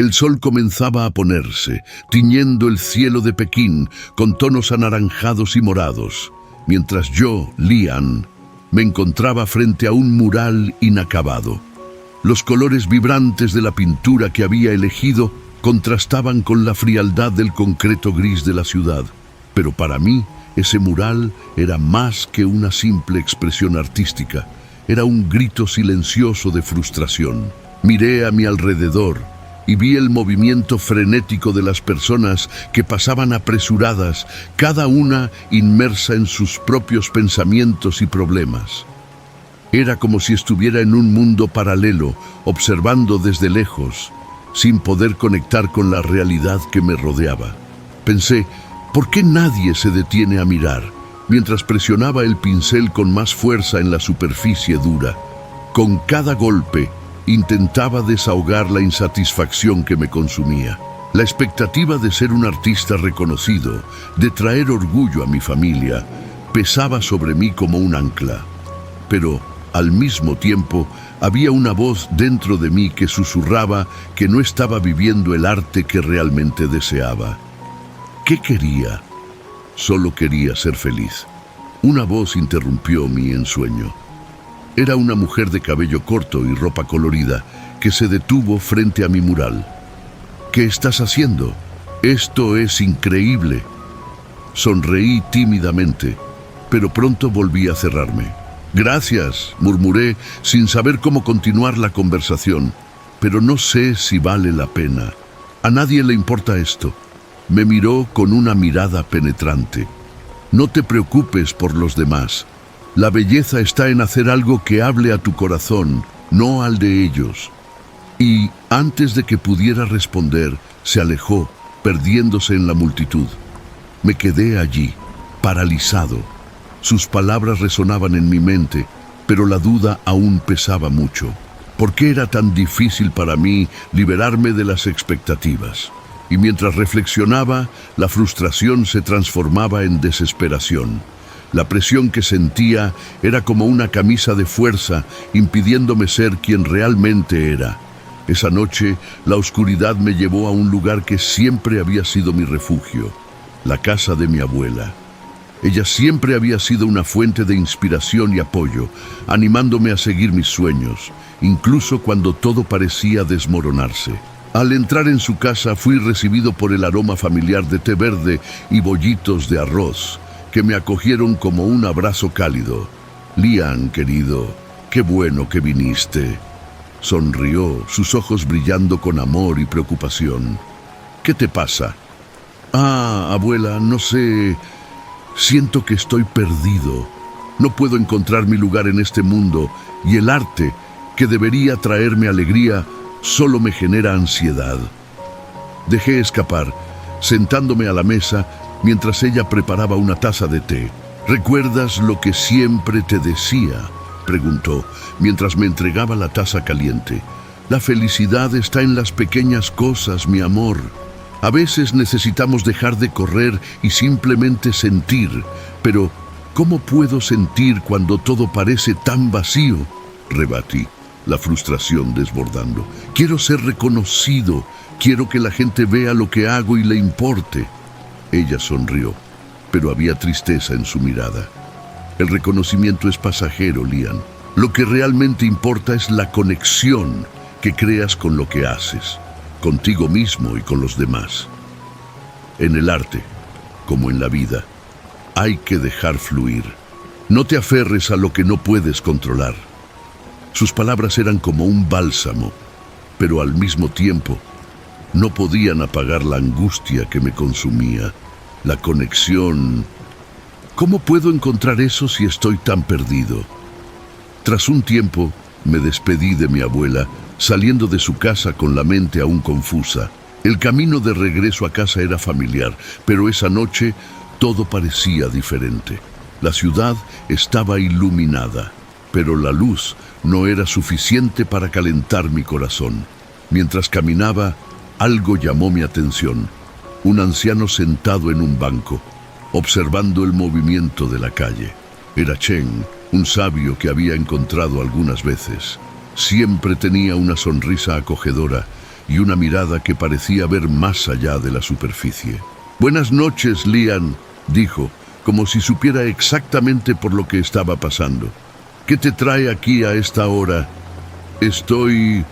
El sol comenzaba a ponerse, tiñendo el cielo de Pekín con tonos anaranjados y morados, mientras yo, Lian, me encontraba frente a un mural inacabado. Los colores vibrantes de la pintura que había elegido contrastaban con la frialdad del concreto gris de la ciudad, pero para mí ese mural era más que una simple expresión artística, era un grito silencioso de frustración. Miré a mi alrededor y vi el movimiento frenético de las personas que pasaban apresuradas, cada una inmersa en sus propios pensamientos y problemas. Era como si estuviera en un mundo paralelo, observando desde lejos, sin poder conectar con la realidad que me rodeaba. Pensé, ¿por qué nadie se detiene a mirar? Mientras presionaba el pincel con más fuerza en la superficie dura. Con cada golpe, intentaba desahogar la insatisfacción que me consumía. La expectativa de ser un artista reconocido, de traer orgullo a mi familia, pesaba sobre mí como un ancla. Pero, al mismo tiempo, había una voz dentro de mí que susurraba que no estaba viviendo el arte que realmente deseaba. ¿Qué quería? Solo quería ser feliz. Una voz interrumpió mi ensueño. Era una mujer de cabello corto y ropa colorida que se detuvo frente a mi mural. ¿Qué estás haciendo? Esto es increíble. Sonreí tímidamente, pero pronto volví a cerrarme. Gracias, murmuré, sin saber cómo continuar la conversación, pero no sé si vale la pena. A nadie le importa esto. Me miró con una mirada penetrante. No te preocupes por los demás. La belleza está en hacer algo que hable a tu corazón, no al de ellos. Y antes de que pudiera responder, se alejó, perdiéndose en la multitud. Me quedé allí, paralizado. Sus palabras resonaban en mi mente, pero la duda aún pesaba mucho. ¿Por qué era tan difícil para mí liberarme de las expectativas? Y mientras reflexionaba, la frustración se transformaba en desesperación. La presión que sentía era como una camisa de fuerza, impidiéndome ser quien realmente era. Esa noche, la oscuridad me llevó a un lugar que siempre había sido mi refugio, la casa de mi abuela. Ella siempre había sido una fuente de inspiración y apoyo, animándome a seguir mis sueños, incluso cuando todo parecía desmoronarse. Al entrar en su casa fui recibido por el aroma familiar de té verde y bollitos de arroz, que me acogieron como un abrazo cálido. Lian, querido, qué bueno que viniste. Sonrió, sus ojos brillando con amor y preocupación. ¿Qué te pasa? Abuela, no sé. Siento que estoy perdido. No puedo encontrar mi lugar en este mundo y el arte, que debería traerme alegría, solo me genera ansiedad. Dejé escapar, sentándome a la mesa mientras ella preparaba una taza de té. ¿Recuerdas lo que siempre te decía?, preguntó, mientras me entregaba la taza caliente. La felicidad está en las pequeñas cosas, mi amor. A veces necesitamos dejar de correr y simplemente sentir, pero ¿cómo puedo sentir cuando todo parece tan vacío?, rebatí, la frustración desbordando. Quiero ser reconocido, quiero que la gente vea lo que hago y le importe. Ella sonrió, pero había tristeza en su mirada. El reconocimiento es pasajero, Lian. Lo que realmente importa es la conexión que creas con lo que haces, contigo mismo y con los demás. En el arte, como en la vida, hay que dejar fluir. No te aferres a lo que no puedes controlar. Sus palabras eran como un bálsamo, pero al mismo tiempo no podían apagar la angustia que me consumía. La conexión. ¿Cómo puedo encontrar eso si estoy tan perdido? Tras un tiempo, me despedí de mi abuela, saliendo de su casa con la mente aún confusa. El camino de regreso a casa era familiar, pero esa noche todo parecía diferente. La ciudad estaba iluminada, pero la luz no era suficiente para calentar mi corazón. Mientras caminaba, algo llamó mi atención. Un anciano sentado en un banco, observando el movimiento de la calle. Era Chen, un sabio que había encontrado algunas veces. Siempre tenía una sonrisa acogedora y una mirada que parecía ver más allá de la superficie. «Buenas noches, Lian», dijo, como si supiera exactamente por lo que estaba pasando. «¿Qué te trae aquí a esta hora?» «Estoy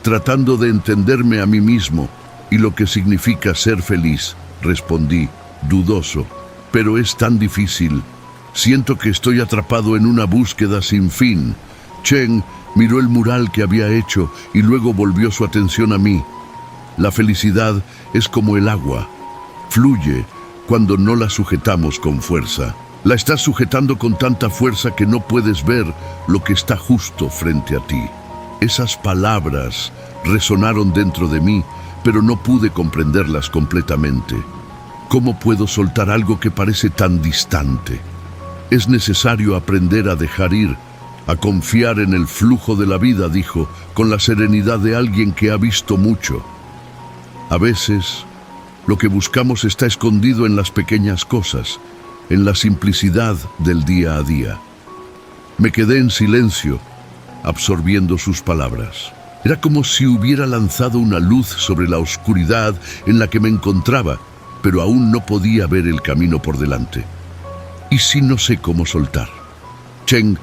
tratando de entenderme a mí mismo y lo que significa ser feliz», respondí, dudoso. «Pero es tan difícil. Siento que estoy atrapado en una búsqueda sin fin». Cheng miró el mural que había hecho y luego volvió su atención a mí. «La felicidad es como el agua. Fluye cuando no la sujetamos con fuerza. La estás sujetando con tanta fuerza que no puedes ver lo que está justo frente a ti». Esas palabras resonaron dentro de mí, pero no pude comprenderlas completamente. ¿Cómo puedo soltar algo que parece tan distante? Es necesario aprender a dejar ir, a confiar en el flujo de la vida, dijo, con la serenidad de alguien que ha visto mucho. A veces, lo que buscamos está escondido en las pequeñas cosas, en la simplicidad del día a día. Me quedé en silencio, absorbiendo sus palabras. Era como si hubiera lanzado una luz sobre la oscuridad en la que me encontraba, pero aún no podía ver el camino por delante. ¿Y si no sé cómo soltar? Cheng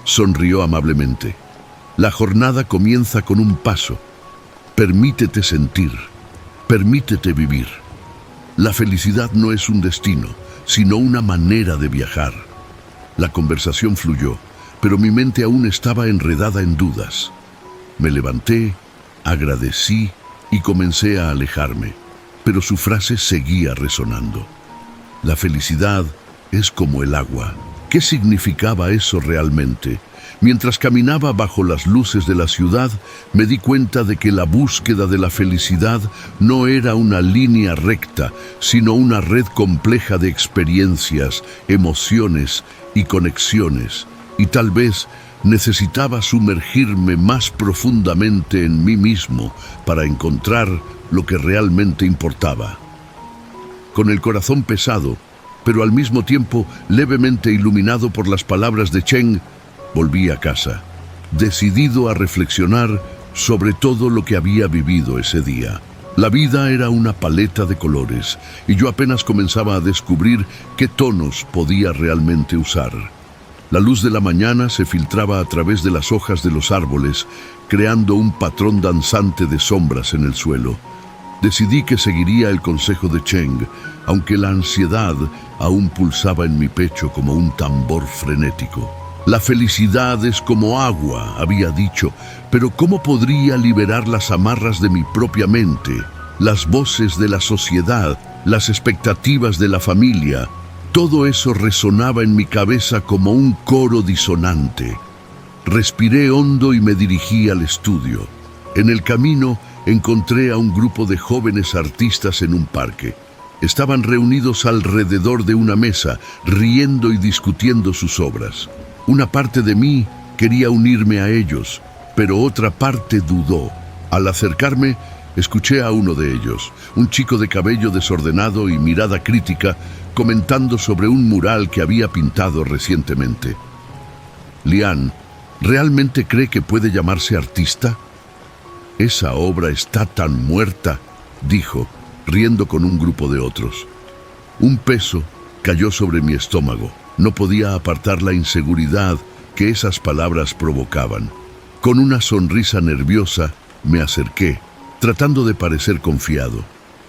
sonrió amablemente. La jornada comienza con un paso. Permítete sentir, permítete vivir. La felicidad no es un destino, sino una manera de viajar. La conversación fluyó, pero mi mente aún estaba enredada en dudas. Me levanté, agradecí y comencé a alejarme, pero su frase seguía resonando. La felicidad es como el agua. ¿Qué significaba eso realmente? Mientras caminaba bajo las luces de la ciudad, me di cuenta de que la búsqueda de la felicidad no era una línea recta, sino una red compleja de experiencias, emociones y conexiones. Y tal vez necesitaba sumergirme más profundamente en mí mismo para encontrar lo que realmente importaba. Con el corazón pesado, pero al mismo tiempo levemente iluminado por las palabras de Cheng, volví a casa, decidido a reflexionar sobre todo lo que había vivido ese día. La vida era una paleta de colores y yo apenas comenzaba a descubrir qué tonos podía realmente usar. La luz de la mañana se filtraba a través de las hojas de los árboles, creando un patrón danzante de sombras en el suelo. Decidí que seguiría el consejo de Cheng, aunque la ansiedad aún pulsaba en mi pecho como un tambor frenético. La felicidad es como agua, había dicho, pero ¿cómo podría liberar las amarras de mi propia mente, las voces de la sociedad, las expectativas de la familia? Todo eso resonaba en mi cabeza como un coro disonante. Respiré hondo y me dirigí al estudio. En el camino encontré a un grupo de jóvenes artistas en un parque. Estaban reunidos alrededor de una mesa, riendo y discutiendo sus obras. Una parte de mí quería unirme a ellos, pero otra parte dudó. Al acercarme, escuché a uno de ellos, un chico de cabello desordenado y mirada crítica, comentando sobre un mural que había pintado recientemente. «Lian, ¿realmente cree que puede llamarse artista? Esa obra está tan muerta», dijo, riendo con un grupo de otros. Un peso cayó sobre mi estómago. No podía apartar la inseguridad que esas palabras provocaban. Con una sonrisa nerviosa me acerqué, tratando de parecer confiado.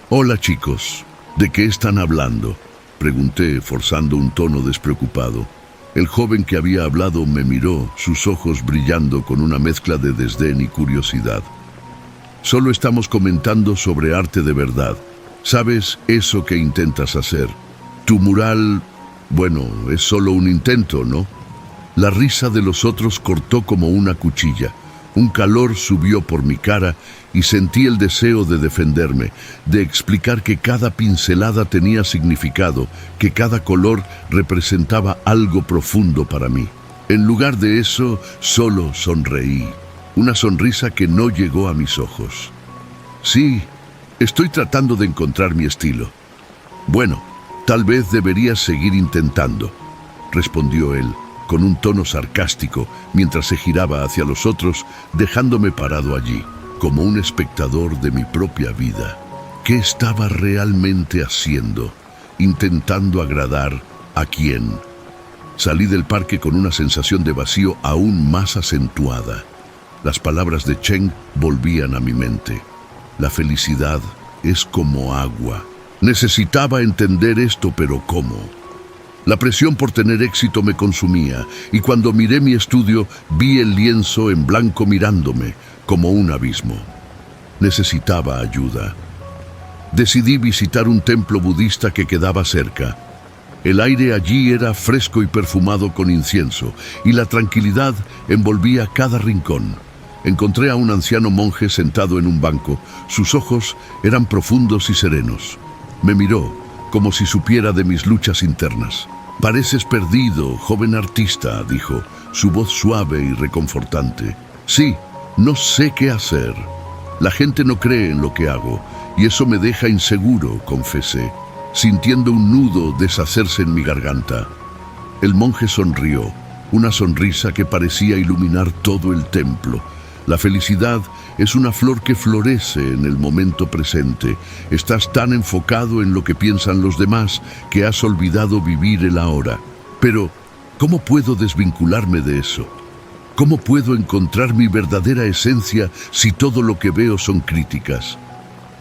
«Hola chicos, ¿de qué están hablando?», pregunté, forzando un tono despreocupado. El joven que había hablado me miró, sus ojos brillando con una mezcla de desdén y curiosidad. «Solo estamos comentando sobre arte de verdad. ¿Sabes eso que intentas hacer? Tu mural, bueno, es solo un intento, ¿no?». La risa de los otros cortó como una cuchilla. Un calor subió por mi cara y sentí el deseo de defenderme, de explicar que cada pincelada tenía significado, que cada color representaba algo profundo para mí. En lugar de eso, solo sonreí. Una sonrisa que no llegó a mis ojos. «Sí, estoy tratando de encontrar mi estilo». «Bueno, tal vez deberías seguir intentando», respondió él, con un tono sarcástico, mientras se giraba hacia los otros, dejándome parado allí. como un espectador de mi propia vida. ¿Qué estaba realmente haciendo? Intentando agradar ¿a quién? Salí del parque con una sensación de vacío aún más acentuada. Las palabras de Cheng volvían a mi mente. La felicidad es como agua. Necesitaba entender esto, pero ¿cómo? La presión por tener éxito me consumía, y cuando miré mi estudio, vi el lienzo en blanco mirándome, como un abismo. Necesitaba ayuda. Decidí visitar un templo budista que quedaba cerca. El aire allí era fresco y perfumado con incienso, y la tranquilidad envolvía cada rincón. Encontré a un anciano monje sentado en un banco. Sus ojos eran profundos y serenos. Me miró, como si supiera de mis luchas internas. «Pareces perdido, joven artista», dijo, su voz suave y reconfortante. «Sí, no sé qué hacer. La gente no cree en lo que hago, y eso me deja inseguro», confesé, sintiendo un nudo deshacerse en mi garganta. El monje sonrió, una sonrisa que parecía iluminar todo el templo. La felicidad es una flor que florece en el momento presente. Estás tan enfocado en lo que piensan los demás que has olvidado vivir el ahora. Pero, ¿cómo puedo desvincularme de eso? ¿Cómo puedo encontrar mi verdadera esencia si todo lo que veo son críticas?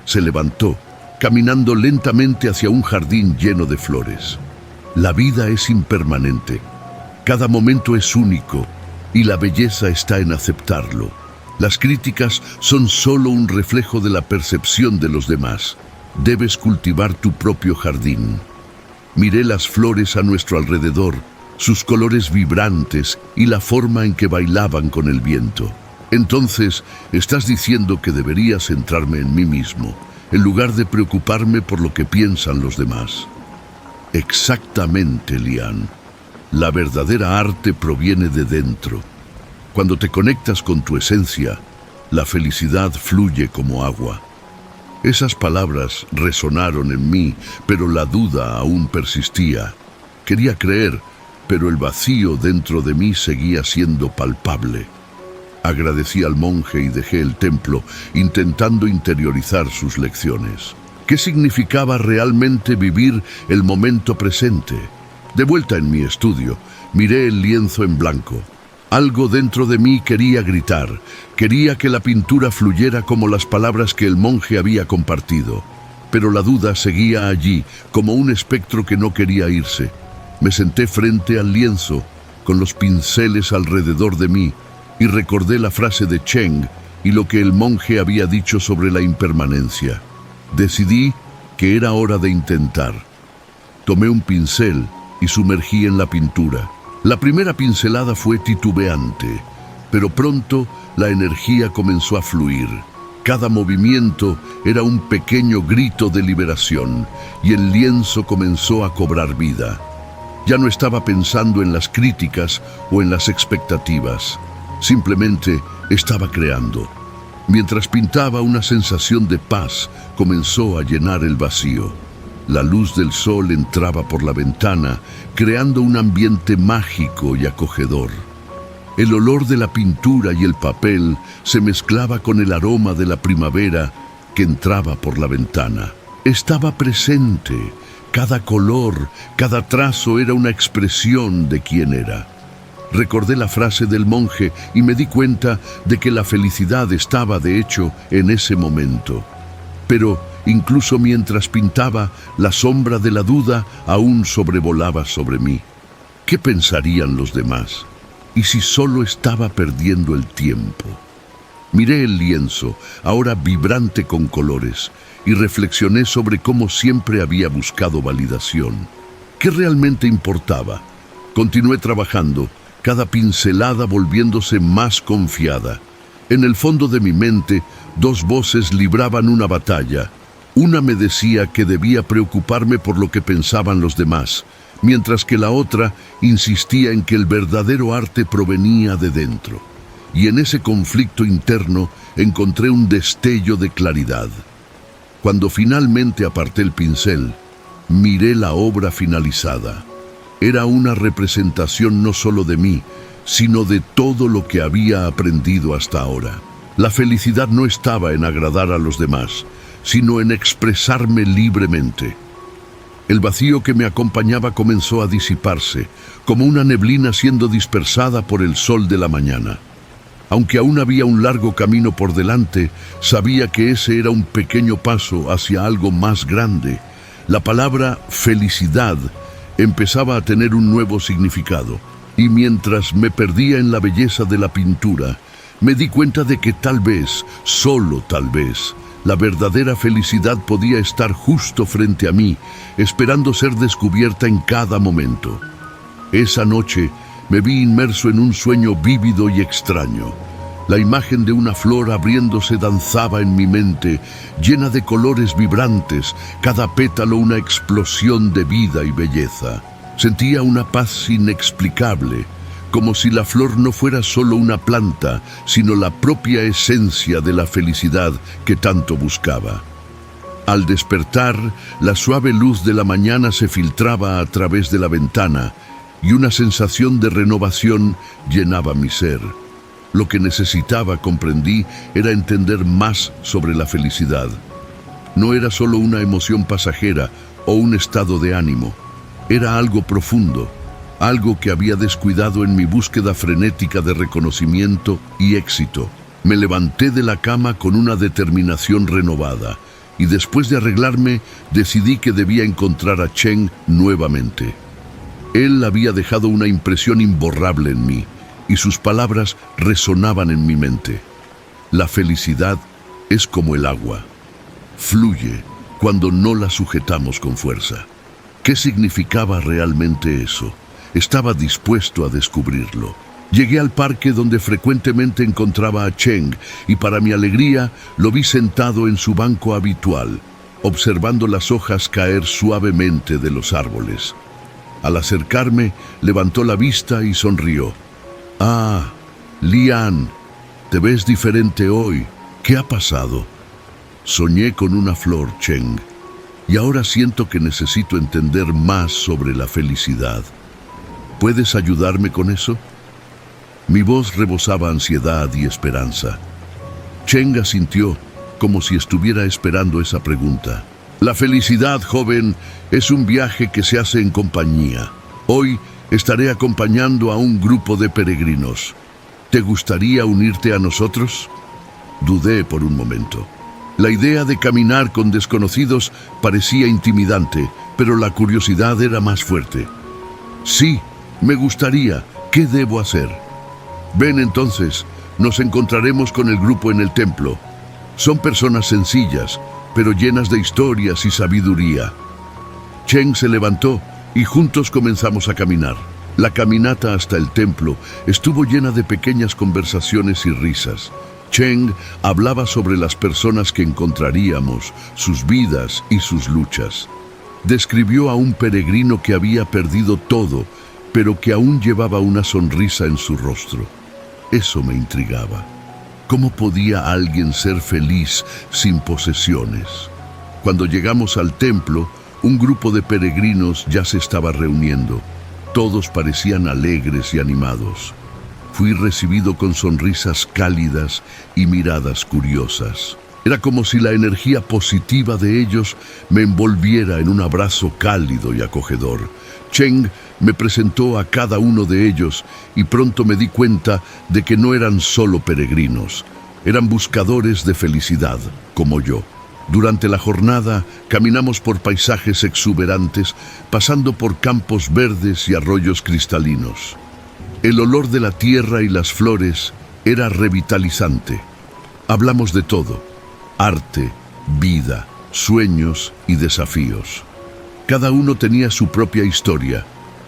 Se levantó, caminando lentamente hacia un jardín lleno de flores. La vida es impermanente. Cada momento es único y la belleza está en aceptarlo. Las críticas son solo un reflejo de la percepción de los demás. Debes cultivar tu propio jardín. Miré las flores a nuestro alrededor, sus colores vibrantes y la forma en que bailaban con el viento. Entonces, estás diciendo que debería centrarme en mí mismo, en lugar de preocuparme por lo que piensan los demás. Exactamente, Lian. La verdadera arte proviene de dentro. Cuando te conectas con tu esencia, la felicidad fluye como agua. Esas palabras resonaron en mí, pero la duda aún persistía. Quería creer, pero el vacío dentro de mí seguía siendo palpable. Agradecí al monje y dejé el templo, intentando interiorizar sus lecciones. ¿Qué significaba realmente vivir el momento presente? De vuelta en mi estudio, miré el lienzo en blanco. Algo dentro de mí quería gritar, quería que la pintura fluyera como las palabras que el monje había compartido. Pero la duda seguía allí, como un espectro que no quería irse. Me senté frente al lienzo, con los pinceles alrededor de mí, y recordé la frase de Cheng y lo que el monje había dicho sobre la impermanencia. Decidí que era hora de intentar. Tomé un pincel y sumergí en la pintura. La primera pincelada fue titubeante, pero pronto la energía comenzó a fluir. Cada movimiento era un pequeño grito de liberación y el lienzo comenzó a cobrar vida. Ya no estaba pensando en las críticas o en las expectativas. Simplemente estaba creando. Mientras pintaba, una sensación de paz comenzó a llenar el vacío. La luz del sol entraba por la ventana, creando un ambiente mágico y acogedor. El olor de la pintura y el papel se mezclaba con el aroma de la primavera que entraba por la ventana. Estaba presente. Cada color, cada trazo era una expresión de quién era. Recordé la frase del monje y me di cuenta de que la felicidad estaba, de hecho, en ese momento. Pero incluso mientras pintaba, la sombra de la duda aún sobrevolaba sobre mí. ¿Qué pensarían los demás? ¿Y si solo estaba perdiendo el tiempo? Miré el lienzo, ahora vibrante con colores, y reflexioné sobre cómo siempre había buscado validación. ¿Qué realmente importaba? Continué trabajando, cada pincelada volviéndose más confiada. En el fondo de mi mente, dos voces libraban una batalla. Una me decía que debía preocuparme por lo que pensaban los demás, mientras que la otra insistía en que el verdadero arte provenía de dentro. Y en ese conflicto interno encontré un destello de claridad. Cuando finalmente aparté el pincel, miré la obra finalizada. Era una representación no solo de mí, sino de todo lo que había aprendido hasta ahora. La felicidad no estaba en agradar a los demás, sino en expresarme libremente. El vacío que me acompañaba comenzó a disiparse, como una neblina siendo dispersada por el sol de la mañana. Aunque aún había un largo camino por delante, sabía que ese era un pequeño paso hacia algo más grande. La palabra felicidad empezaba a tener un nuevo significado, y mientras me perdía en la belleza de la pintura, me di cuenta de que tal vez, solo tal vez, la verdadera felicidad podía estar justo frente a mí, esperando ser descubierta en cada momento. Esa noche me vi inmerso en un sueño vívido y extraño. La imagen de una flor abriéndose danzaba en mi mente, llena de colores vibrantes, cada pétalo una explosión de vida y belleza. Sentía una paz inexplicable, como si la flor no fuera solo una planta, sino la propia esencia de la felicidad que tanto buscaba. Al despertar, la suave luz de la mañana se filtraba a través de la ventana y una sensación de renovación llenaba mi ser. Lo que necesitaba, comprendí, era entender más sobre la felicidad. No era solo una emoción pasajera o un estado de ánimo. Era algo profundo, algo que había descuidado en mi búsqueda frenética de reconocimiento y éxito. Me levanté de la cama con una determinación renovada y después de arreglarme decidí que debía encontrar a Cheng nuevamente. Él había dejado una impresión imborrable en mí y sus palabras resonaban en mi mente. La felicidad es como el agua. Fluye cuando no la sujetamos con fuerza. ¿Qué significaba realmente eso? Estaba dispuesto a descubrirlo. Llegué al parque donde frecuentemente encontraba a Cheng y para mi alegría lo vi sentado en su banco habitual, observando las hojas caer suavemente de los árboles. Al acercarme, levantó la vista y sonrió. «Ah, Lian, te ves diferente hoy. ¿Qué ha pasado?» «Soñé con una flor, Cheng, y ahora siento que necesito entender más sobre la felicidad. ¿Puedes ayudarme con eso?» Mi voz rebosaba ansiedad y esperanza. Cheng asintió, como si estuviera esperando esa pregunta. «La felicidad, joven, es un viaje que se hace en compañía. Hoy estaré acompañando a un grupo de peregrinos. ¿Te gustaría unirte a nosotros?» Dudé por un momento. La idea de caminar con desconocidos parecía intimidante, pero la curiosidad era más fuerte. «Sí, me gustaría. ¿Qué debo hacer?» «Ven entonces, nos encontraremos con el grupo en el templo. Son personas sencillas, pero llenas de historias y sabiduría». Cheng se levantó y juntos comenzamos a caminar. La caminata hasta el templo estuvo llena de pequeñas conversaciones y risas. Cheng hablaba sobre las personas que encontraríamos, sus vidas y sus luchas. Describió a un peregrino que había perdido todo, pero que aún llevaba una sonrisa en su rostro. Eso me intrigaba. ¿Cómo podía alguien ser feliz sin posesiones? Cuando llegamos al templo, un grupo de peregrinos ya se estaba reuniendo. Todos parecían alegres y animados. Fui recibido con sonrisas cálidas y miradas curiosas. Era como si la energía positiva de ellos me envolviera en un abrazo cálido y acogedor. Cheng me presentó a cada uno de ellos y pronto me di cuenta de que no eran solo peregrinos, eran buscadores de felicidad, como yo. Durante la jornada caminamos por paisajes exuberantes, pasando por campos verdes y arroyos cristalinos. El olor de la tierra y las flores era revitalizante. Hablamos de todo: arte, vida, sueños y desafíos. Cada uno tenía su propia historia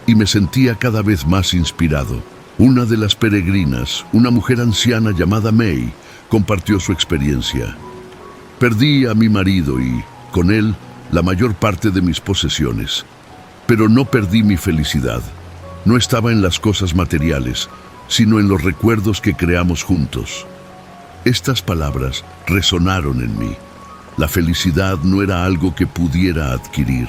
y me sentía cada vez más inspirado. Una de las peregrinas, una mujer anciana llamada Mei, compartió su experiencia. Perdí a mi marido y, con él, la mayor parte de mis posesiones. Pero no perdí mi felicidad. No estaba en las cosas materiales, sino en los recuerdos que creamos juntos. Estas palabras resonaron en mí. La felicidad no era algo que pudiera adquirir.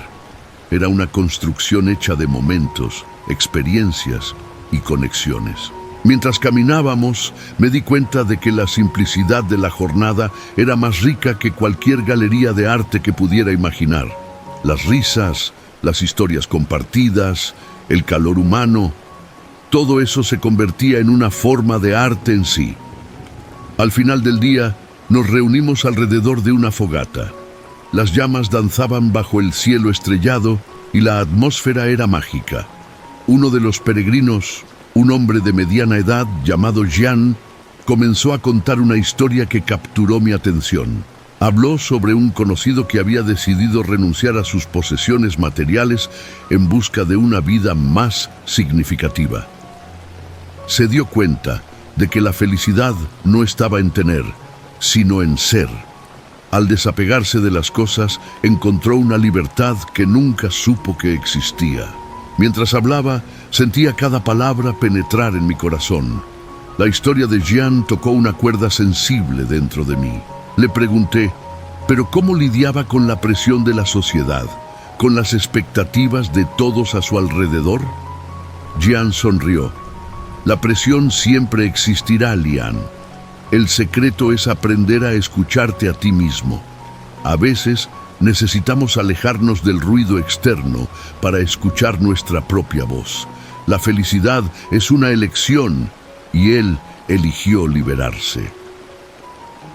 Era una construcción hecha de momentos, experiencias y conexiones. Mientras caminábamos, me di cuenta de que la simplicidad de la jornada era más rica que cualquier galería de arte que pudiera imaginar. Las risas, las historias compartidas, el calor humano, todo eso se convertía en una forma de arte en sí. Al final del día, nos reunimos alrededor de una fogata. Las llamas danzaban bajo el cielo estrellado y la atmósfera era mágica. Uno de los peregrinos, un hombre de mediana edad llamado Jean, comenzó a contar una historia que capturó mi atención. Habló sobre un conocido que había decidido renunciar a sus posesiones materiales en busca de una vida más significativa. Se dio cuenta de que la felicidad no estaba en tener, sino en ser. Al desapegarse de las cosas, encontró una libertad que nunca supo que existía. Mientras hablaba, sentía cada palabra penetrar en mi corazón. La historia de Jean tocó una cuerda sensible dentro de mí. Le pregunté, ¿pero cómo lidiaba con la presión de la sociedad, con las expectativas de todos a su alrededor? Jean sonrió. La presión siempre existirá, Lian. El secreto es aprender a escucharte a ti mismo. A veces necesitamos alejarnos del ruido externo para escuchar nuestra propia voz. La felicidad es una elección y él eligió liberarse.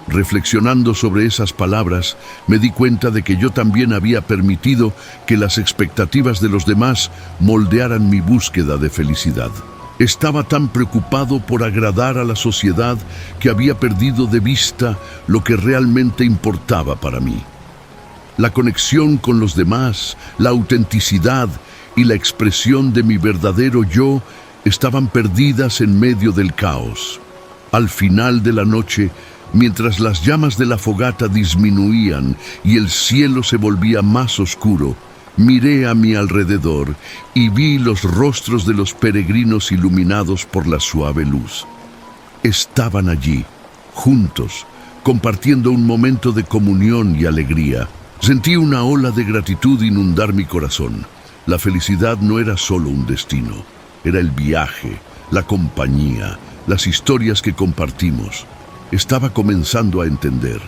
Reflexionando sobre esas palabras, me di cuenta de que yo también había permitido que las expectativas de los demás moldearan mi búsqueda de felicidad. Estaba tan preocupado por agradar a la sociedad que había perdido de vista lo que realmente importaba para mí. La conexión con los demás, la autenticidad y la expresión de mi verdadero yo estaban perdidas en medio del caos. Al final de la noche, mientras las llamas de la fogata disminuían y el cielo se volvía más oscuro, miré a mi alrededor y vi los rostros de los peregrinos iluminados por la suave luz. Estaban allí, juntos, compartiendo un momento de comunión y alegría. Sentí una ola de gratitud inundar mi corazón. La felicidad no era solo un destino, era el viaje, la compañía, las historias que compartimos. Estaba comenzando a entender.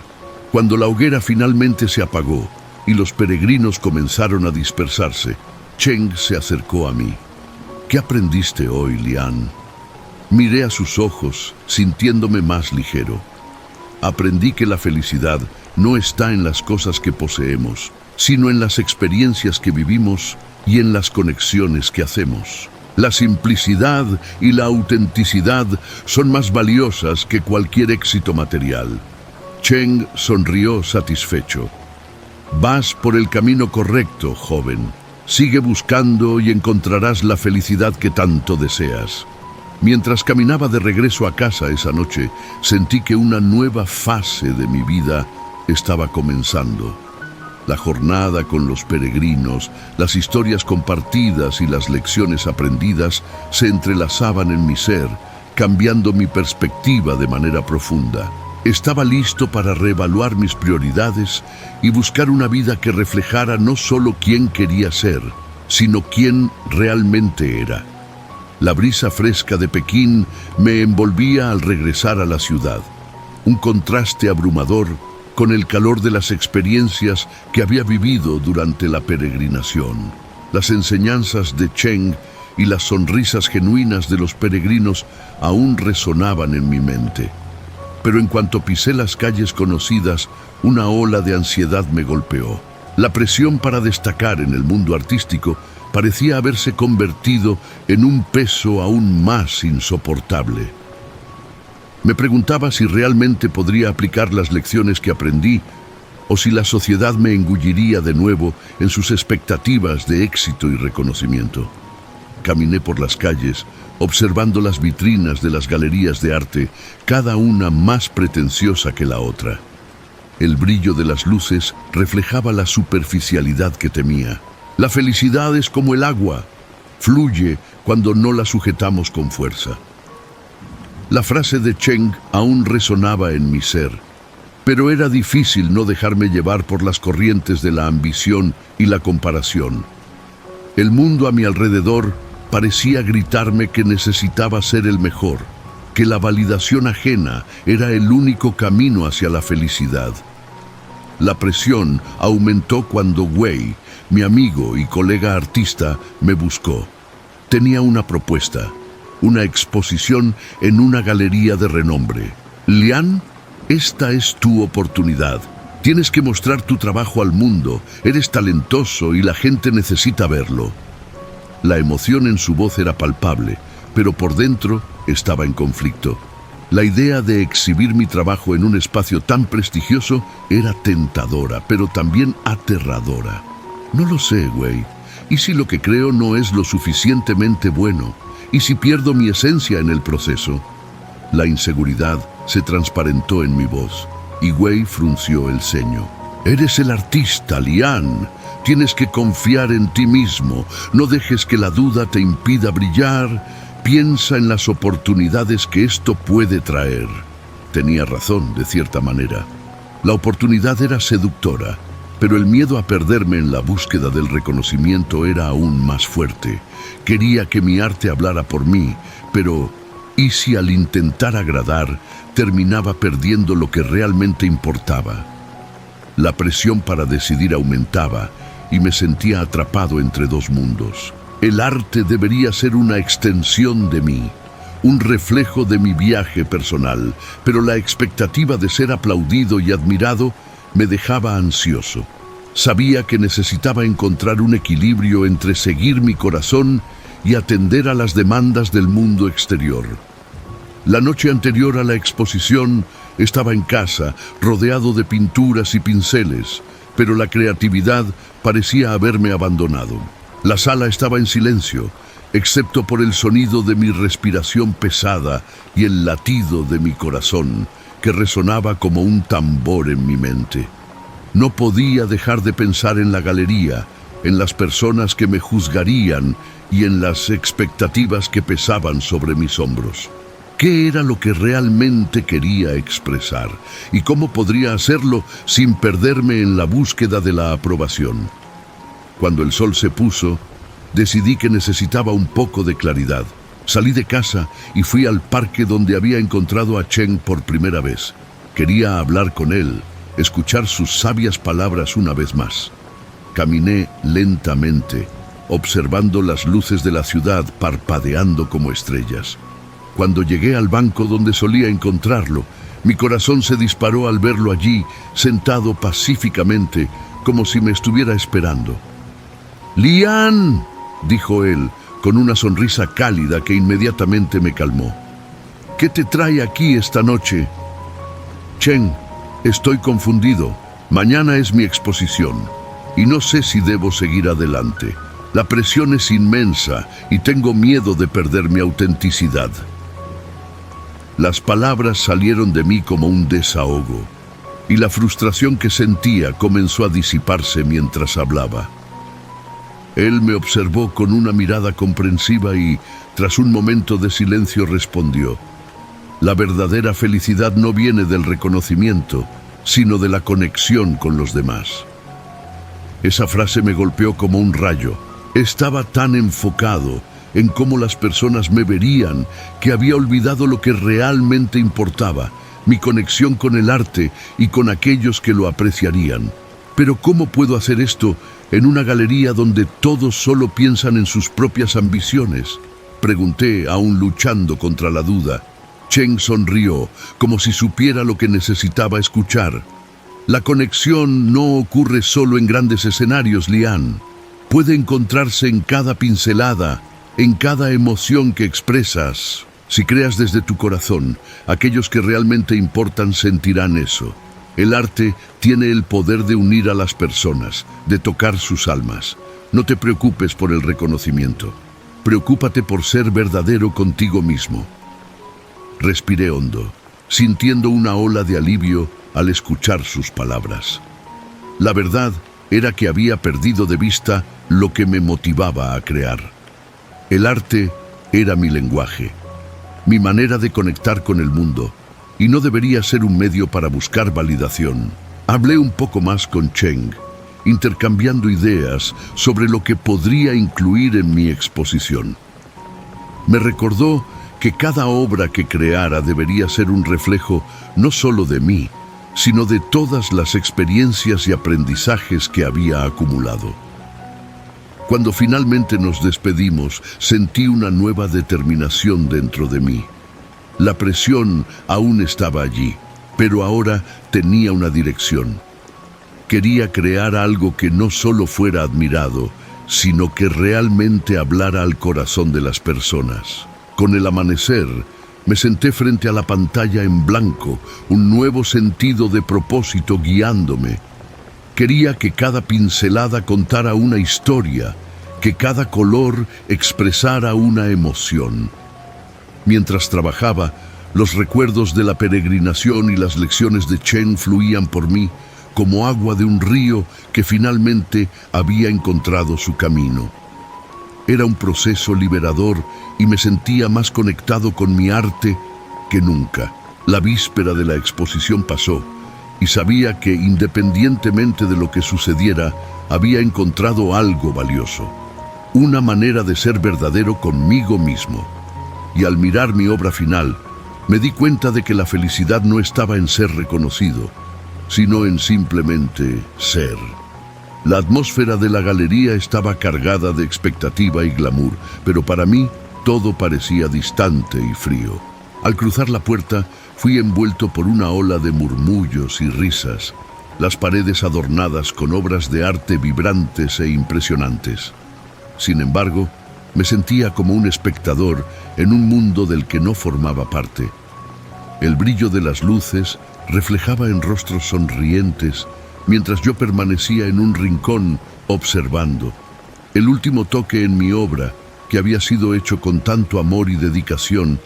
Cuando la hoguera finalmente se apagó y los peregrinos comenzaron a dispersarse, Cheng se acercó a mí. ¿Qué aprendiste hoy, Lian? Miré a sus ojos, sintiéndome más ligero. Aprendí que la felicidad no está en las cosas que poseemos, sino en las experiencias que vivimos y en las conexiones que hacemos. La simplicidad y la autenticidad son más valiosas que cualquier éxito material. Cheng sonrió satisfecho. Vas por el camino correcto, joven. Sigue buscando y encontrarás la felicidad que tanto deseas. Mientras caminaba de regreso a casa esa noche, sentí que una nueva fase de mi vida estaba comenzando. La jornada con los peregrinos, las historias compartidas y las lecciones aprendidas se entrelazaban en mi ser, cambiando mi perspectiva de manera profunda. Estaba listo para reevaluar mis prioridades y buscar una vida que reflejara no solo quién quería ser, sino quién realmente era. La brisa fresca de Pekín me envolvía al regresar a la ciudad. Un contraste abrumador con el calor de las experiencias que había vivido durante la peregrinación. Las enseñanzas de Cheng y las sonrisas genuinas de los peregrinos aún resonaban en mi mente. Pero en cuanto pisé las calles conocidas, una ola de ansiedad me golpeó. La presión para destacar en el mundo artístico parecía haberse convertido en un peso aún más insoportable. Me preguntaba si realmente podría aplicar las lecciones que aprendí o si la sociedad me engulliría de nuevo en sus expectativas de éxito y reconocimiento. Caminé por las calles, observando las vitrinas de las galerías de arte, cada una más pretenciosa que la otra. El brillo de las luces reflejaba la superficialidad que temía. La felicidad es como el agua, fluye cuando no la sujetamos con fuerza. La frase de Cheng aún resonaba en mi ser, pero era difícil no dejarme llevar por las corrientes de la ambición y la comparación. El mundo a mi alrededor parecía gritarme que necesitaba ser el mejor, que la validación ajena era el único camino hacia la felicidad. La presión aumentó cuando Wei, mi amigo y colega artista, me buscó. Tenía una propuesta, una exposición en una galería de renombre. Lian, esta es tu oportunidad. Tienes que mostrar tu trabajo al mundo. Eres talentoso y la gente necesita verlo. La emoción en su voz era palpable, pero por dentro estaba en conflicto. La idea de exhibir mi trabajo en un espacio tan prestigioso era tentadora, pero también aterradora. No lo sé, güey. ¿Y si lo que creo no es lo suficientemente bueno? ¿Y si pierdo mi esencia en el proceso? La inseguridad se transparentó en mi voz, y Wei frunció el ceño. Eres el artista, Lian. Tienes que confiar en ti mismo. No dejes que la duda te impida brillar. Piensa en las oportunidades que esto puede traer. Tenía razón, de cierta manera. La oportunidad era seductora, pero el miedo a perderme en la búsqueda del reconocimiento era aún más fuerte. Quería que mi arte hablara por mí, pero ¿y si al intentar agradar terminaba perdiendo lo que realmente importaba? La presión para decidir aumentaba y me sentía atrapado entre dos mundos. El arte debería ser una extensión de mí, un reflejo de mi viaje personal, pero la expectativa de ser aplaudido y admirado me dejaba ansioso. Sabía que necesitaba encontrar un equilibrio entre seguir mi corazón y atender a las demandas del mundo exterior. La noche anterior a la exposición estaba en casa, rodeado de pinturas y pinceles, pero la creatividad parecía haberme abandonado. La sala estaba en silencio, excepto por el sonido de mi respiración pesada y el latido de mi corazón, que resonaba como un tambor en mi mente. No podía dejar de pensar en la galería, en las personas que me juzgarían y en las expectativas que pesaban sobre mis hombros. ¿Qué era lo que realmente quería expresar? ¿Y cómo podría hacerlo sin perderme en la búsqueda de la aprobación? Cuando el sol se puso, decidí que necesitaba un poco de claridad. Salí de casa y fui al parque donde había encontrado a Cheng por primera vez. Quería hablar con él, escuchar sus sabias palabras una vez más. Caminé lentamente, observando las luces de la ciudad parpadeando como estrellas. Cuando llegué al banco donde solía encontrarlo, mi corazón se disparó al verlo allí, sentado pacíficamente, como si me estuviera esperando. «Lian», dijo él, con una sonrisa cálida que inmediatamente me calmó. «¿Qué te trae aquí esta noche?» «Cheng, estoy confundido. Mañana es mi exposición, y no sé si debo seguir adelante. La presión es inmensa y tengo miedo de perder mi autenticidad». Las palabras salieron de mí como un desahogo, y la frustración que sentía comenzó a disiparse mientras hablaba. Él me observó con una mirada comprensiva y, tras un momento de silencio, respondió: «La verdadera felicidad no viene del reconocimiento, sino de la conexión con los demás». Esa frase me golpeó como un rayo. Estaba tan enfocado en cómo las personas me verían que había olvidado lo que realmente importaba, mi conexión con el arte y con aquellos que lo apreciarían. Pero ¿cómo puedo hacer esto en una galería donde todos solo piensan en sus propias ambiciones? Pregunté, aún luchando contra la duda. Cheng sonrió, como si supiera lo que necesitaba escuchar. La conexión no ocurre solo en grandes escenarios, Lian. Puede encontrarse en cada pincelada, en cada emoción que expresas. Si creas desde tu corazón, aquellos que realmente importan sentirán eso. El arte tiene el poder de unir a las personas, de tocar sus almas. No te preocupes por el reconocimiento. Preocúpate por ser verdadero contigo mismo. Respiré hondo, sintiendo una ola de alivio al escuchar sus palabras. La verdad era que había perdido de vista lo que me motivaba a crear. El arte era mi lenguaje, mi manera de conectar con el mundo, y no debería ser un medio para buscar validación. Hablé un poco más con Cheng, intercambiando ideas sobre lo que podría incluir en mi exposición. Me recordó que cada obra que creara debería ser un reflejo no solo de mí, sino de todas las experiencias y aprendizajes que había acumulado. Cuando finalmente nos despedimos, sentí una nueva determinación dentro de mí. La presión aún estaba allí, pero ahora tenía una dirección. Quería crear algo que no solo fuera admirado, sino que realmente hablara al corazón de las personas. Con el amanecer, me senté frente a la pantalla en blanco, un nuevo sentido de propósito guiándome. Quería que cada pincelada contara una historia, que cada color expresara una emoción. Mientras trabajaba, los recuerdos de la peregrinación y las lecciones de Chen fluían por mí como agua de un río que finalmente había encontrado su camino. Era un proceso liberador y me sentía más conectado con mi arte que nunca. La víspera de la exposición pasó y sabía que, independientemente de lo que sucediera, había encontrado algo valioso. Una manera de ser verdadero conmigo mismo. Y al mirar mi obra final, me di cuenta de que la felicidad no estaba en ser reconocido, sino en simplemente ser. La atmósfera de la galería estaba cargada de expectativa y glamour, pero para mí todo parecía distante y frío. Al cruzar la puerta, fui envuelto por una ola de murmullos y risas, las paredes adornadas con obras de arte vibrantes e impresionantes. Sin embargo, me sentía como un espectador en un mundo del que no formaba parte. El brillo de las luces reflejaba en rostros sonrientes, mientras yo permanecía en un rincón observando. El último toque en mi obra, que había sido hecho con tanto amor y dedicación,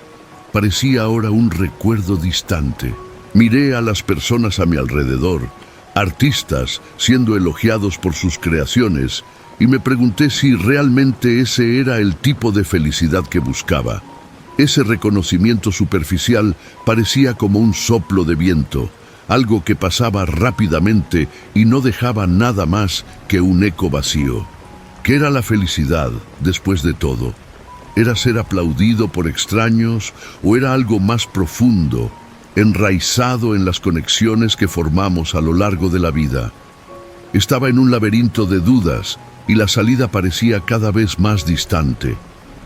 parecía ahora un recuerdo distante. Miré a las personas a mi alrededor, artistas siendo elogiados por sus creaciones, y me pregunté si realmente ese era el tipo de felicidad que buscaba. Ese reconocimiento superficial parecía como un soplo de viento, algo que pasaba rápidamente y no dejaba nada más que un eco vacío. ¿Qué era la felicidad, después de todo? ¿Era ser aplaudido por extraños o era algo más profundo, enraizado en las conexiones que formamos a lo largo de la vida? Estaba en un laberinto de dudas y la salida parecía cada vez más distante.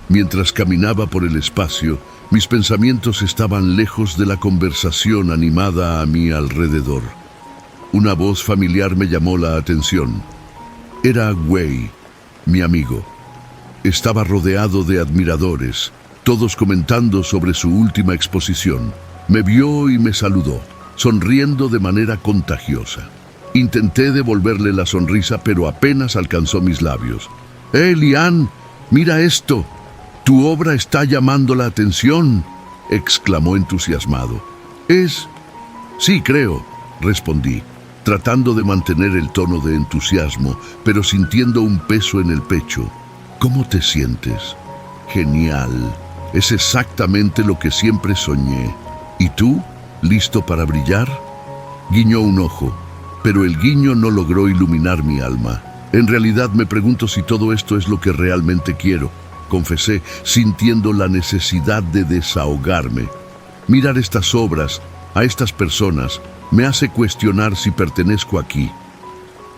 Mientras caminaba por el espacio, mis pensamientos estaban lejos de la conversación animada a mi alrededor. Una voz familiar me llamó la atención. Era Wei, mi amigo. Estaba rodeado de admiradores, todos comentando sobre su última exposición. Me vio y me saludó, sonriendo de manera contagiosa. Intenté devolverle la sonrisa, pero apenas alcanzó mis labios. Lian, mira esto. Tu obra está llamando la atención, exclamó entusiasmado. Sí, creo, respondí, tratando de mantener el tono de entusiasmo, pero sintiendo un peso en el pecho. ¿Cómo te sientes? Genial. Es exactamente lo que siempre soñé. ¿Y tú? ¿Listo para brillar? Guiñó un ojo, pero el guiño no logró iluminar mi alma. En realidad me pregunto si todo esto es lo que realmente quiero, confesé, sintiendo la necesidad de desahogarme. Mirar estas obras, a estas personas, me hace cuestionar si pertenezco aquí.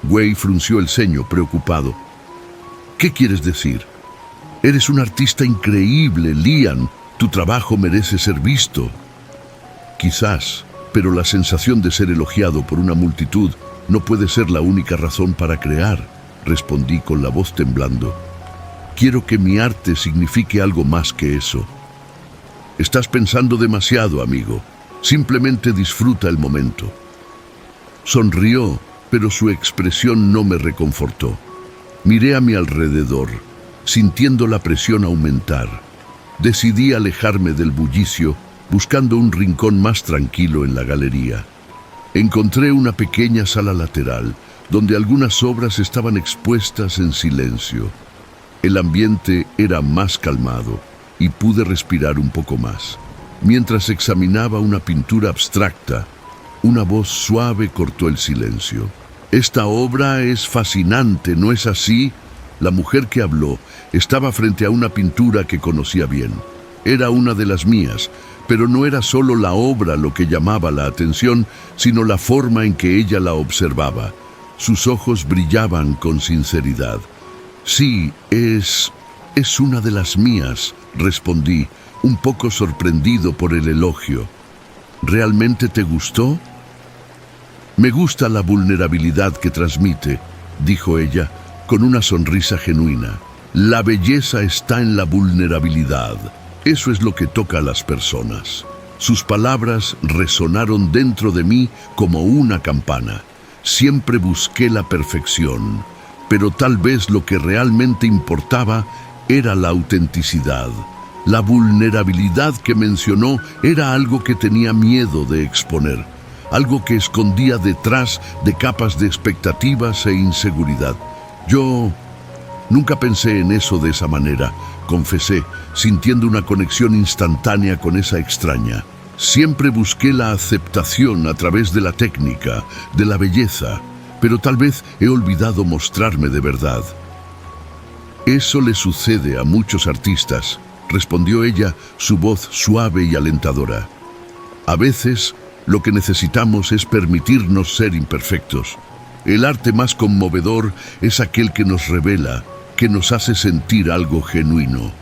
Wei frunció el ceño, preocupado. ¿Qué quieres decir? Eres un artista increíble, Lian. Tu trabajo merece ser visto. Quizás, pero la sensación de ser elogiado por una multitud no puede ser la única razón para crear, respondí con la voz temblando. Quiero que mi arte signifique algo más que eso. Estás pensando demasiado, amigo. Simplemente disfruta el momento. Sonrió, pero su expresión no me reconfortó. Miré a mi alrededor, sintiendo la presión aumentar. Decidí alejarme del bullicio, buscando un rincón más tranquilo en la galería. Encontré una pequeña sala lateral, donde algunas obras estaban expuestas en silencio. El ambiente era más calmado y pude respirar un poco más. Mientras examinaba una pintura abstracta, una voz suave cortó el silencio. Esta obra es fascinante, ¿no es así? La mujer que habló estaba frente a una pintura que conocía bien. Era una de las mías, pero no era solo la obra lo que llamaba la atención, sino la forma en que ella la observaba. Sus ojos brillaban con sinceridad. Sí, es una de las mías, respondí, un poco sorprendido por el elogio. ¿Realmente te gustó? Me gusta la vulnerabilidad que transmite, dijo ella, con una sonrisa genuina. La belleza está en la vulnerabilidad. Eso es lo que toca a las personas. Sus palabras resonaron dentro de mí como una campana. Siempre busqué la perfección, pero tal vez lo que realmente importaba era la autenticidad. La vulnerabilidad que mencionó era algo que tenía miedo de exponer, algo que escondía detrás de capas de expectativas e inseguridad. Yo nunca pensé en eso de esa manera, confesé, sintiendo una conexión instantánea con esa extraña. Siempre busqué la aceptación a través de la técnica, de la belleza, pero tal vez he olvidado mostrarme de verdad. Eso le sucede a muchos artistas, respondió ella, su voz suave y alentadora. A veces, lo que necesitamos es permitirnos ser imperfectos. El arte más conmovedor es aquel que nos revela, que nos hace sentir algo genuino.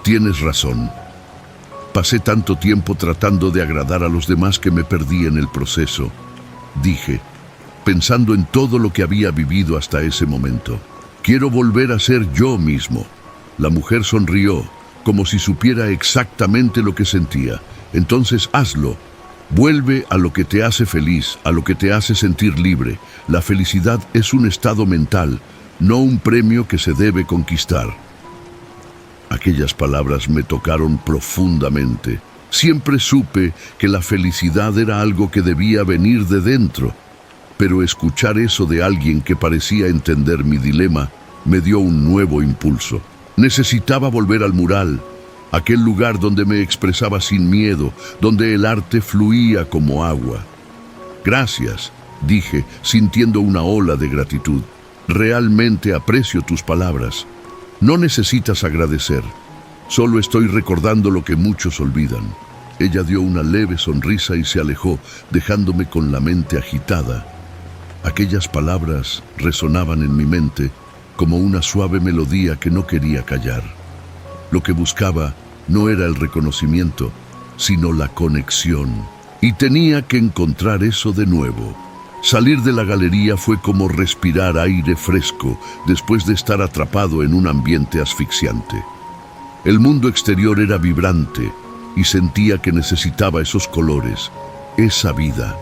Tienes razón. Pasé tanto tiempo tratando de agradar a los demás que me perdí en el proceso, dije, pensando en todo lo que había vivido hasta ese momento. Quiero volver a ser yo mismo. La mujer sonrió, como si supiera exactamente lo que sentía. Entonces hazlo. Vuelve a lo que te hace feliz, a lo que te hace sentir libre. La felicidad es un estado mental, no un premio que se debe conquistar. Aquellas palabras me tocaron profundamente. Siempre supe que la felicidad era algo que debía venir de dentro, pero escuchar eso de alguien que parecía entender mi dilema me dio un nuevo impulso. Necesitaba volver al mural, aquel lugar donde me expresaba sin miedo, donde el arte fluía como agua. Gracias, dije, sintiendo una ola de gratitud. Realmente aprecio tus palabras. No necesitas agradecer. Solo estoy recordando lo que muchos olvidan. Ella dio una leve sonrisa y se alejó, dejándome con la mente agitada. Aquellas palabras resonaban en mi mente como una suave melodía que no quería callar. Lo que buscaba no era el reconocimiento, sino la conexión. Y tenía que encontrar eso de nuevo. Salir de la galería fue como respirar aire fresco después de estar atrapado en un ambiente asfixiante. El mundo exterior era vibrante y sentía que necesitaba esos colores, esa vida.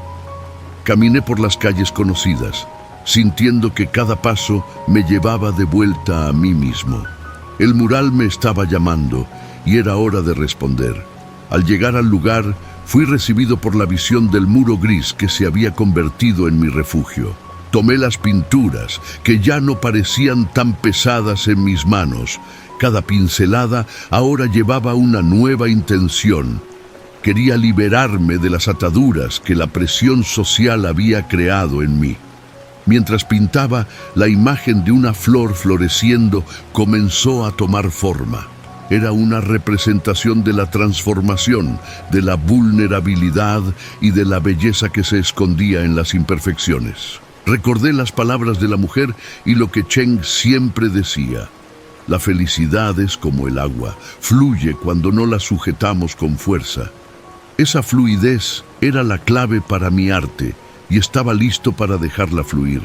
Caminé por las calles conocidas, sintiendo que cada paso me llevaba de vuelta a mí mismo. El mural me estaba llamando y era hora de responder. Al llegar al lugar, fui recibido por la visión del muro gris que se había convertido en mi refugio. Tomé las pinturas, que ya no parecían tan pesadas en mis manos. Cada pincelada ahora llevaba una nueva intención. Quería liberarme de las ataduras que la presión social había creado en mí. Mientras pintaba, la imagen de una flor floreciendo comenzó a tomar forma. Era una representación de la transformación, de la vulnerabilidad y de la belleza que se escondía en las imperfecciones. Recordé las palabras de la mujer y lo que Cheng siempre decía. La felicidad es como el agua, fluye cuando no la sujetamos con fuerza. Esa fluidez era la clave para mi arte y estaba listo para dejarla fluir.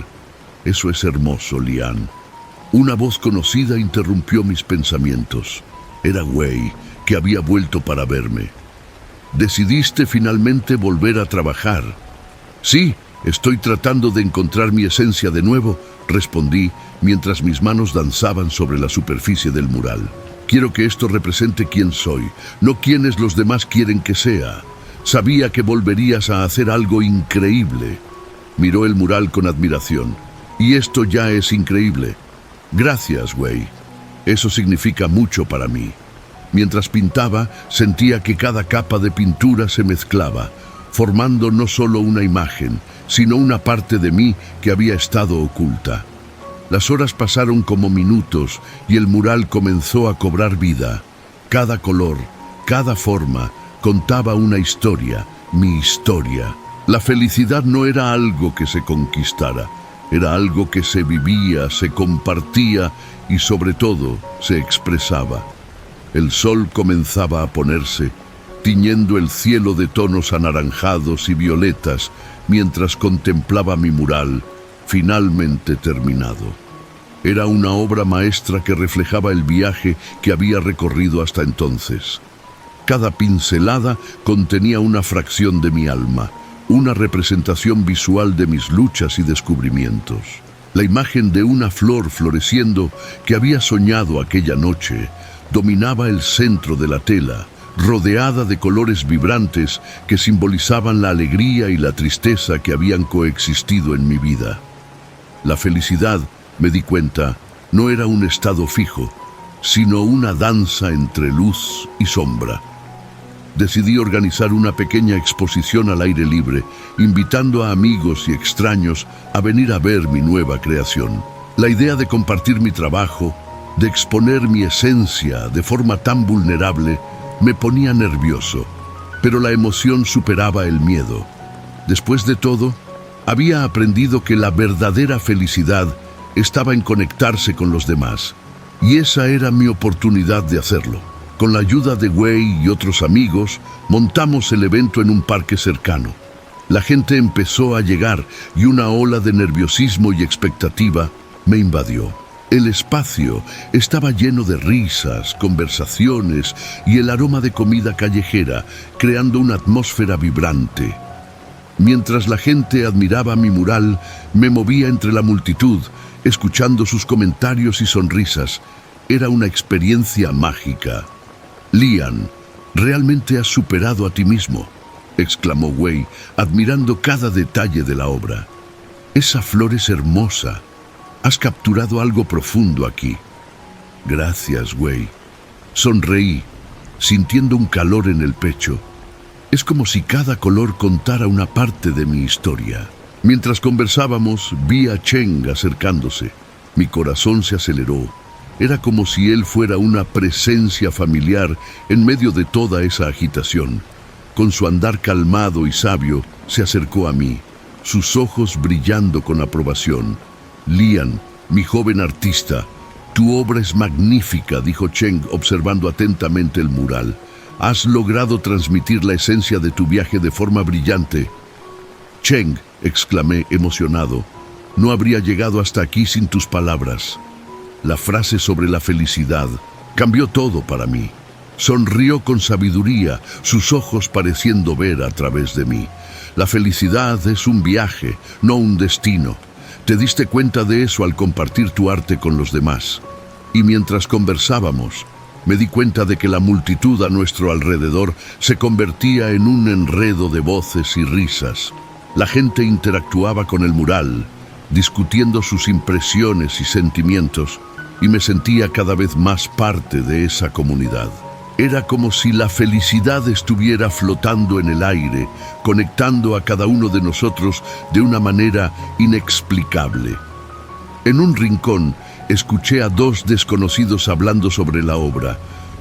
Eso es hermoso, Lian. Una voz conocida interrumpió mis pensamientos. Era Wei, que había vuelto para verme. ¿Decidiste finalmente volver a trabajar? Sí, estoy tratando de encontrar mi esencia de nuevo, respondí mientras mis manos danzaban sobre la superficie del mural. Quiero que esto represente quién soy, no quienes los demás quieren que sea. Sabía que volverías a hacer algo increíble. Miró el mural con admiración. Y esto ya es increíble. Gracias, Wei. Eso significa mucho para mí. Mientras pintaba, sentía que cada capa de pintura se mezclaba, formando no solo una imagen, sino una parte de mí que había estado oculta. Las horas pasaron como minutos y el mural comenzó a cobrar vida. Cada color, cada forma, contaba una historia, mi historia. La felicidad no era algo que se conquistara, era algo que se vivía, se compartía y sobre todo se expresaba. El sol comenzaba a ponerse, tiñendo el cielo de tonos anaranjados y violetas, mientras contemplaba mi mural, finalmente terminado. Era una obra maestra que reflejaba el viaje que había recorrido hasta entonces. Cada pincelada contenía una fracción de mi alma, una representación visual de mis luchas y descubrimientos. La imagen de una flor floreciendo que había soñado aquella noche dominaba el centro de la tela, rodeada de colores vibrantes que simbolizaban la alegría y la tristeza que habían coexistido en mi vida. La felicidad, me di cuenta, no era un estado fijo, sino una danza entre luz y sombra. Decidí organizar una pequeña exposición al aire libre, invitando a amigos y extraños a venir a ver mi nueva creación. La idea de compartir mi trabajo, de exponer mi esencia de forma tan vulnerable, me ponía nervioso, pero la emoción superaba el miedo. Después de todo, había aprendido que la verdadera felicidad estaba en conectarse con los demás, y esa era mi oportunidad de hacerlo. Con la ayuda de Wei y otros amigos, montamos el evento en un parque cercano. La gente empezó a llegar y una ola de nerviosismo y expectativa me invadió. El espacio estaba lleno de risas, conversaciones y el aroma de comida callejera, creando una atmósfera vibrante. Mientras la gente admiraba mi mural, me movía entre la multitud, escuchando sus comentarios y sonrisas. Era una experiencia mágica. «Lian, realmente has superado a ti mismo», exclamó Wei, admirando cada detalle de la obra. «Esa flor es hermosa. Has capturado algo profundo aquí». «Gracias, Wei». Sonreí, sintiendo un calor en el pecho. Es como si cada color contara una parte de mi historia. Mientras conversábamos, vi a Cheng acercándose. Mi corazón se aceleró. Era como si él fuera una presencia familiar en medio de toda esa agitación. Con su andar calmado y sabio, se acercó a mí, sus ojos brillando con aprobación. «Lian, mi joven artista, tu obra es magnífica», dijo Cheng, observando atentamente el mural. «Has logrado transmitir la esencia de tu viaje de forma brillante». «Cheng», exclamé emocionado, «no habría llegado hasta aquí sin tus palabras». La frase sobre la felicidad cambió todo para mí. Sonrió con sabiduría, sus ojos pareciendo ver a través de mí. La felicidad es un viaje, no un destino. Te diste cuenta de eso al compartir tu arte con los demás. Y mientras conversábamos, me di cuenta de que la multitud a nuestro alrededor se convertía en un enredo de voces y risas. La gente interactuaba con el mural, discutiendo sus impresiones y sentimientos, y me sentía cada vez más parte de esa comunidad. Era como si la felicidad estuviera flotando en el aire, conectando a cada uno de nosotros de una manera inexplicable. En un rincón, escuché a dos desconocidos hablando sobre la obra.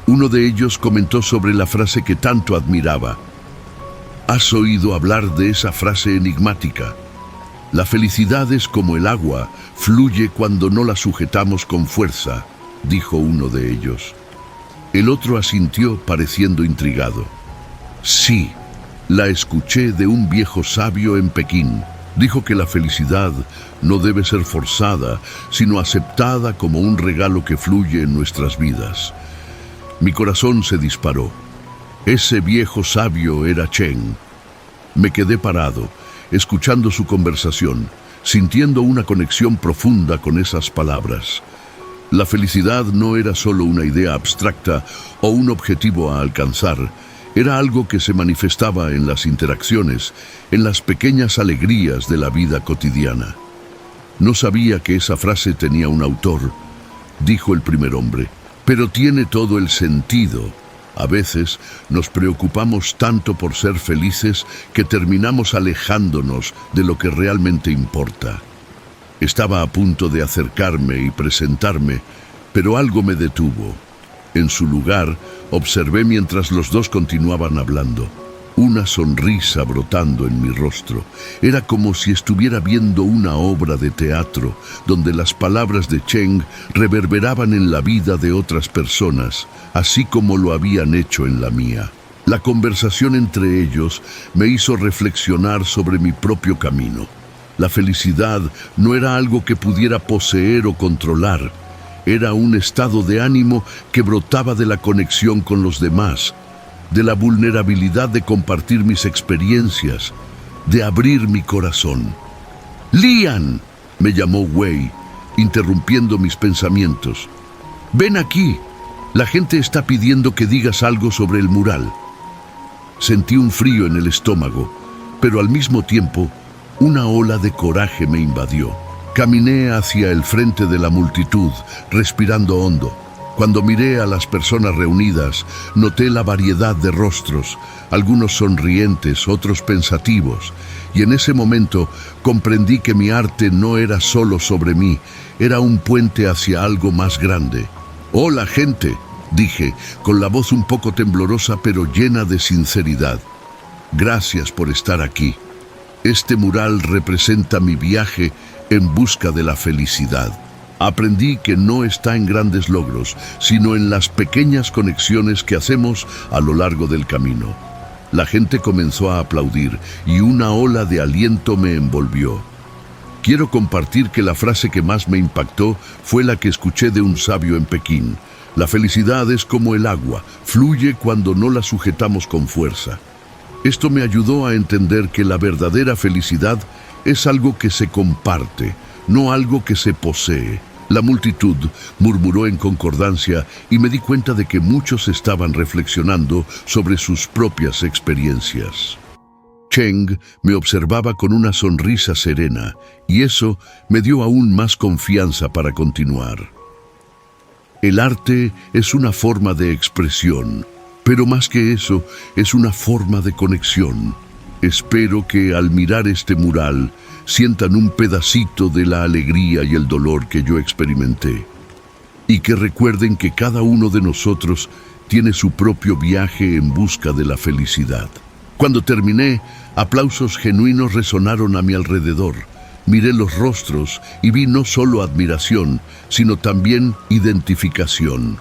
Uno de ellos comentó sobre la frase que tanto admiraba. «¿Has oído hablar de esa frase enigmática? La felicidad es como el agua, fluye cuando no la sujetamos con fuerza», dijo uno de ellos. El otro asintió pareciendo intrigado. «Sí, la escuché de un viejo sabio en Pekín. Dijo que la felicidad no debe ser forzada, sino aceptada como un regalo que fluye en nuestras vidas». Mi corazón se disparó. Ese viejo sabio era Cheng. Me quedé parado, escuchando su conversación, sintiendo una conexión profunda con esas palabras. La felicidad no era solo una idea abstracta o un objetivo a alcanzar, era algo que se manifestaba en las interacciones, en las pequeñas alegrías de la vida cotidiana. «No sabía que esa frase tenía un autor», dijo el primer hombre, «pero tiene todo el sentido. A veces nos preocupamos tanto por ser felices que terminamos alejándonos de lo que realmente importa». Estaba a punto de acercarme y presentarme, pero algo me detuvo. En su lugar, observé mientras los dos continuaban hablando. Una sonrisa brotando en mi rostro. Era como si estuviera viendo una obra de teatro, donde las palabras de Cheng reverberaban en la vida de otras personas, así como lo habían hecho en la mía. La conversación entre ellos me hizo reflexionar sobre mi propio camino. La felicidad no era algo que pudiera poseer o controlar. Era un estado de ánimo que brotaba de la conexión con los demás, de la vulnerabilidad de compartir mis experiencias, de abrir mi corazón. «Lian», me llamó Wei, interrumpiendo mis pensamientos. «Ven aquí, la gente está pidiendo que digas algo sobre el mural». Sentí un frío en el estómago, pero al mismo tiempo, una ola de coraje me invadió. Caminé hacia el frente de la multitud, respirando hondo. Cuando miré a las personas reunidas, noté la variedad de rostros, algunos sonrientes, otros pensativos, y en ese momento comprendí que mi arte no era solo sobre mí, era un puente hacia algo más grande. «Hola, gente», dije, con la voz un poco temblorosa pero llena de sinceridad. «Gracias por estar aquí. Este mural representa mi viaje en busca de la felicidad». Aprendí que no está en grandes logros, sino en las pequeñas conexiones que hacemos a lo largo del camino. La gente comenzó a aplaudir y una ola de aliento me envolvió. Quiero compartir que la frase que más me impactó fue la que escuché de un sabio en Pekín. La felicidad es como el agua, fluye cuando no la sujetamos con fuerza. Esto me ayudó a entender que la verdadera felicidad es algo que se comparte, no algo que se posee. La multitud murmuró en concordancia y me di cuenta de que muchos estaban reflexionando sobre sus propias experiencias. Cheng me observaba con una sonrisa serena y eso me dio aún más confianza para continuar. El arte es una forma de expresión, pero más que eso, es una forma de conexión. Espero que al mirar este mural sientan un pedacito de la alegría y el dolor que yo experimenté, y que recuerden que cada uno de nosotros tiene su propio viaje en busca de la felicidad. Cuando terminé, aplausos genuinos resonaron a mi alrededor. Miré los rostros y vi no solo admiración, sino también identificación.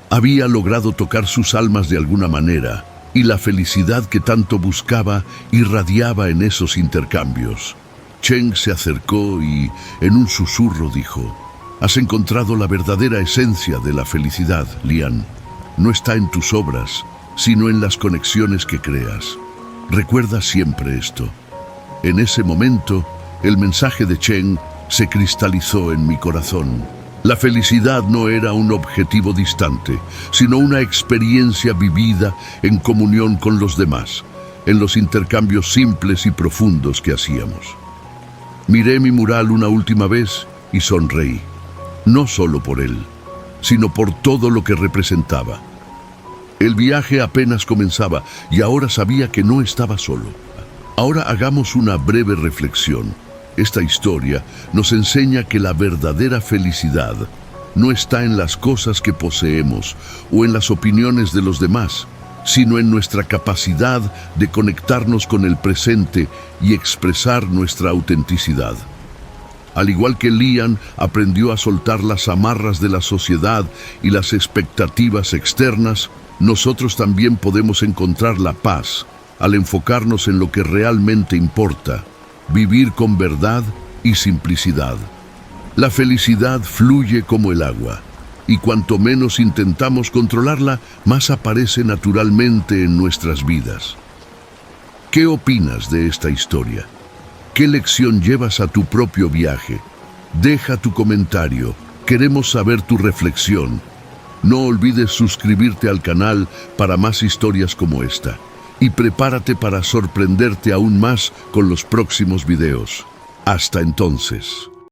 Había logrado tocar sus almas de alguna manera, y la felicidad que tanto buscaba irradiaba en esos intercambios. Cheng se acercó y, en un susurro, dijo: «Has encontrado la verdadera esencia de la felicidad, Lian. No está en tus obras, sino en las conexiones que creas. Recuerda siempre esto». En ese momento, el mensaje de Cheng se cristalizó en mi corazón. La felicidad no era un objetivo distante, sino una experiencia vivida en comunión con los demás, en los intercambios simples y profundos que hacíamos. Miré mi mural una última vez y sonreí, no solo por él, sino por todo lo que representaba. El viaje apenas comenzaba y ahora sabía que no estaba solo. Ahora hagamos una breve reflexión. Esta historia nos enseña que la verdadera felicidad no está en las cosas que poseemos o en las opiniones de los demás, sino en nuestra capacidad de conectarnos con el presente y expresar nuestra autenticidad. Al igual que Lian aprendió a soltar las amarras de la sociedad y las expectativas externas, nosotros también podemos encontrar la paz al enfocarnos en lo que realmente importa, vivir con verdad y simplicidad. La felicidad fluye como el agua, y cuanto menos intentamos controlarla, más aparece naturalmente en nuestras vidas. ¿Qué opinas de esta historia? ¿Qué lección llevas a tu propio viaje? Deja tu comentario, queremos saber tu reflexión. No olvides suscribirte al canal para más historias como esta. Y prepárate para sorprenderte aún más con los próximos videos. Hasta entonces.